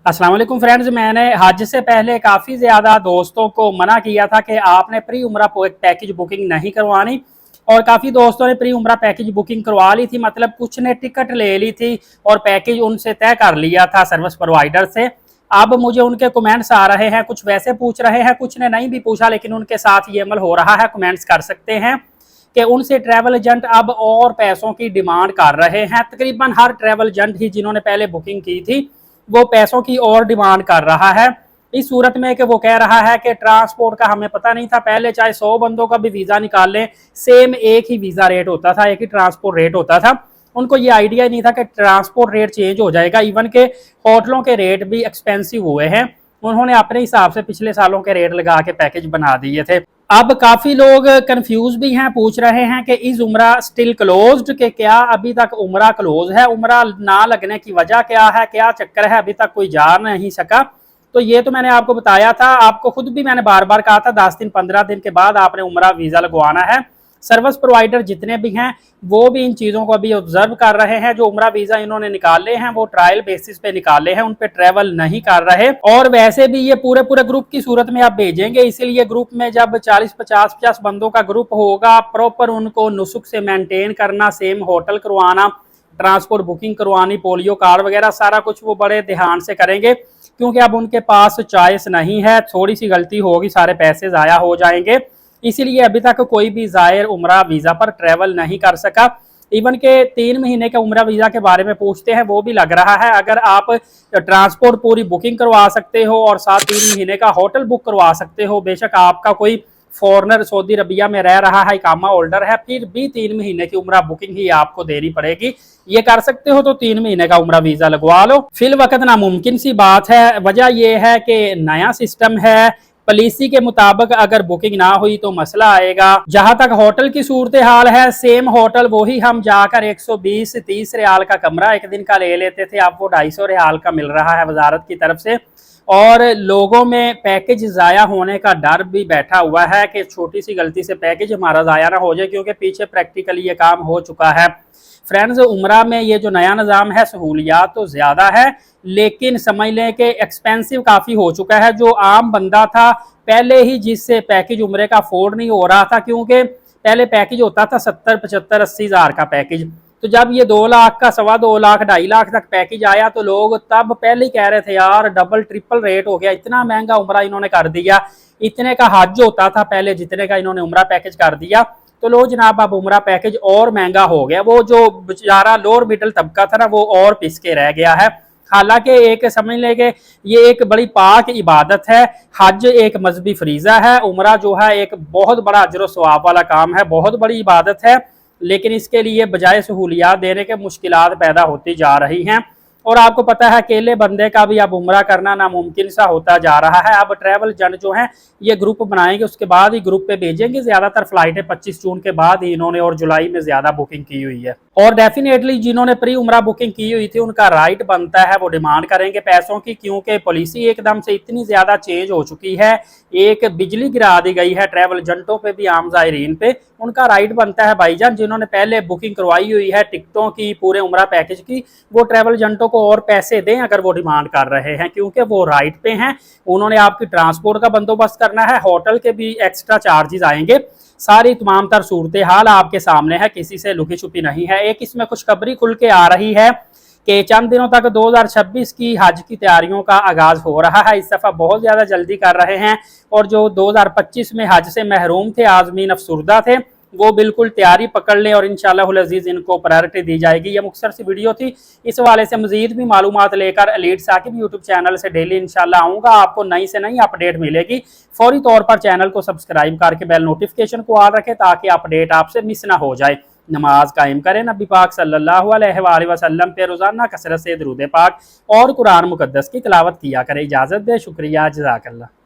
अस्सलाम वालेकुम फ्रेंड्स, मैंने हज से पहले काफ़ी ज़्यादा दोस्तों को मना किया था कि आपने प्री उम्रा पैकेज बुकिंग नहीं करवानी। और काफ़ी दोस्तों ने प्री उम्रा पैकेज बुकिंग करवा ली थी, मतलब कुछ ने टिकट ले ली थी और पैकेज उनसे तय कर लिया था सर्विस प्रोवाइडर से। अब मुझे उनके कमेंट्स आ रहे हैं, कुछ वैसे पूछ रहे हैं, कुछ ने नहीं भी पूछा, लेकिन उनके साथ ये अमल हो रहा है। कमेंट्स कर सकते हैं कि उनसे ट्रैवल एजेंट अब और पैसों की डिमांड कर रहे हैं। तकरीबन हर ट्रैवल एजेंट ही जिन्होंने पहले बुकिंग की थी वो पैसों की और डिमांड कर रहा है। इस सूरत में कि वो कह रहा है कि ट्रांसपोर्ट का हमें पता नहीं था, पहले चाहे 100 बंदों का भी वीज़ा निकाल लें सेम एक ही वीज़ा रेट होता था, एक ही ट्रांसपोर्ट रेट होता था। उनको ये आइडिया नहीं था कि ट्रांसपोर्ट रेट चेंज हो जाएगा। इवन के होटलों के रेट भी एक्सपेंसिव हुए हैं, उन्होंने अपने हिसाब से पिछले सालों के रेट लगा के पैकेज बना दिए थे। अब काफ़ी लोग कंफ्यूज भी हैं, पूछ रहे हैं कि इस उम्रा स्टिल क्लोज्ड, के क्या अभी तक उम्रा क्लोज है, उम्रा ना लगने की वजह क्या है, क्या चक्कर है, अभी तक कोई जा नहीं सका। तो ये तो मैंने आपको बताया था, आपको खुद भी मैंने बार बार कहा था 10 दिन 15 दिन के बाद आपने उम्रा वीज़ा लगवाना है। सर्विस प्रोवाइडर जितने भी हैं वो भी इन चीज़ों को अभी ऑब्जर्व कर रहे हैं। जो उम्रा वीज़ा इन्होंने निकाले हैं वो ट्रायल बेसिस पे निकाले हैं, उन पे ट्रैवल नहीं कर रहे। और वैसे भी ये पूरे पूरे ग्रुप की सूरत में आप भेजेंगे, इसीलिए ग्रुप में जब 40-50 बंदों का ग्रुप होगा, प्रॉपर उनको नुसुक से मेंटेन करना, सेम होटल करवाना, ट्रांसपोर्ट बुकिंग करवानी, पोलियो कार्ड वगैरह सारा कुछ वो बड़े ध्यान से करेंगे, क्योंकि अब उनके पास चॉइस नहीं है। थोड़ी सी गलती होगी सारे पैसे ज़ाया हो जाएंगे, इसीलिए अभी तक कोई भी ज़ायर उम्रा वीज़ा पर ट्रैवल नहीं कर सका। इवन के 3 महीने के उम्रा वीज़ा के बारे में पूछते हैं, वो भी लग रहा है। अगर आप ट्रांसपोर्ट पूरी बुकिंग करवा सकते हो और साथ 3 महीने का होटल बुक करवा सकते हो, बेशक आपका कोई फॉरनर सऊदी अरबिया में रह रहा है, इकामा होल्डर है, फिर भी 3 महीने की उम्रा बुकिंग ही आपको देनी पड़ेगी। ये कर सकते हो तो 3 महीने का उम्रा वीज़ा लगवा लो। फिल वक्त नामुमकिन सी बात है। वजह यह है कि नया सिस्टम है, पॉलिसी के मुताबिक अगर बुकिंग ना हुई तो मसला आएगा। जहां तक होटल की सूरत हाल है, सेम होटल वही हम जाकर 120-30 रियाल का कमरा एक दिन का ले लेते थे, अब वो 250 रियाल का मिल रहा है वजारत की तरफ से। और लोगों में पैकेज ज़ाया होने का डर भी बैठा हुआ है कि छोटी सी गलती से पैकेज हमारा ज़ाया ना हो जाए, क्योंकि पीछे प्रैक्टिकली ये काम हो चुका है। फ्रेंड्स, उम्रा में ये जो नया निज़ाम है, सहूलियात तो ज़्यादा है, लेकिन समझ लें कि एक्सपेंसिव काफ़ी हो चुका है। जो आम बंदा था पहले ही, जिससे पैकेज उम्रे का अफोर्ड नहीं हो रहा था, क्योंकि पहले पैकेज होता था 70, 75, 80 हज़ार का पैकेज। तो जब ये 2 लाख का, 2.25 लाख, 2.5 लाख तक पैकेज आया तो लोग तब पहले ही कह रहे थे यार डबल ट्रिपल रेट हो गया, इतना महंगा उम्रा इन्होंने कर दिया। इतने का हज होता था पहले, जितने का इन्होंने उम्रा पैकेज कर दिया। तो लो जनाब, अब उम्रा पैकेज और महंगा हो गया। वो जो बेचारा लोअर मिडिल तबका था ना, वो और पिसके रह गया है। हालांकि एक समझ लें कि ये एक बड़ी पाक इबादत है, हज एक मजहबी फरीज़ा है, उम्रा जो है एक बहुत बड़ा अजर सवाब वाला काम है, बहुत बड़ी इबादत है, लेकिन इसके लिए बजाय सहूलियात देने के मुश्किलात पैदा होती जा रही हैं। और आपको पता है अकेले बंदे का भी अब उम्रा करना नामुमकिन सा होता जा रहा है। अब ट्रैवल एजेंट जो हैं ये ग्रुप बनाएंगे, उसके बाद ही ग्रुप पे भेजेंगे। ज़्यादातर फ्लाइटें 25 जून के बाद ही इन्होंने और जुलाई में ज़्यादा बुकिंग की हुई है। और डेफिनेटली जिन्होंने प्री उम्रा बुकिंग की हुई थी उनका राइट बनता है, वो डिमांड करेंगे पैसों की, क्योंकि पॉलिसी एकदम से इतनी ज़्यादा चेंज हो चुकी है, एक बिजली गिरा दी गई है ट्रैवल एजेंटों पे भी, आम ज़ायरीन पे। उनका राइट बनता है भाईजान, जिन्होंने पहले बुकिंग करवाई हुई है टिकटों की, पूरे उम्रा पैकेज की, वो ट्रैवल एजेंटों को और पैसे दें अगर वो डिमांड कर रहे हैं, क्योंकि वो राइट पे हैं। उन्होंने आपकी ट्रांसपोर्ट का बंदोबस्त करना है, होटल के भी एक्स्ट्रा चार्जेस आएंगे। सारी तमाम तर सूरत हाल आपके सामने है, किसी से लुकी छुपी नहीं है। एक इसमें खुशखबरी खुल के आ रही है कि चंद दिनों तक 2026 की हज की तैयारियों का आगाज हो रहा है। इस दफ़ा बहुत ज़्यादा जल्दी कर रहे हैं, और जो 2025 में हज से महरूम थे, आज़मीन अफसुर्दा थे, वो बिल्कुल तैयारी पकड़ लें और इंशाअल्लाह अज़ीज़ इनको प्रायोरिटी दी जाएगी। ये मुख्तसर सी वीडियो थी, इस हवाले से मज़ीद भी मालूमात लेकर एलीट साकिब यूट्यूब चैनल से डेली इंशाअल्लाह आऊँगा। आपको नई से नई अपडेट मिलेगी। फौरी तौर पर चैनल को सब्सक्राइब करके बेल नोटिफिकेशन को ऑन रखें, ताकि अपडेट आपसे मिस ना हो जाए। नमाज कायम करें, नबी पाक सल्लल्लाहु अलैहि वसल्लम पे रोज़ाना कसरत से दुरूद पाक और कुरान मुकद्दस की तिलावत किया करें। इजाज़त दे, शुक्रिया, जज़ाकल्लाह।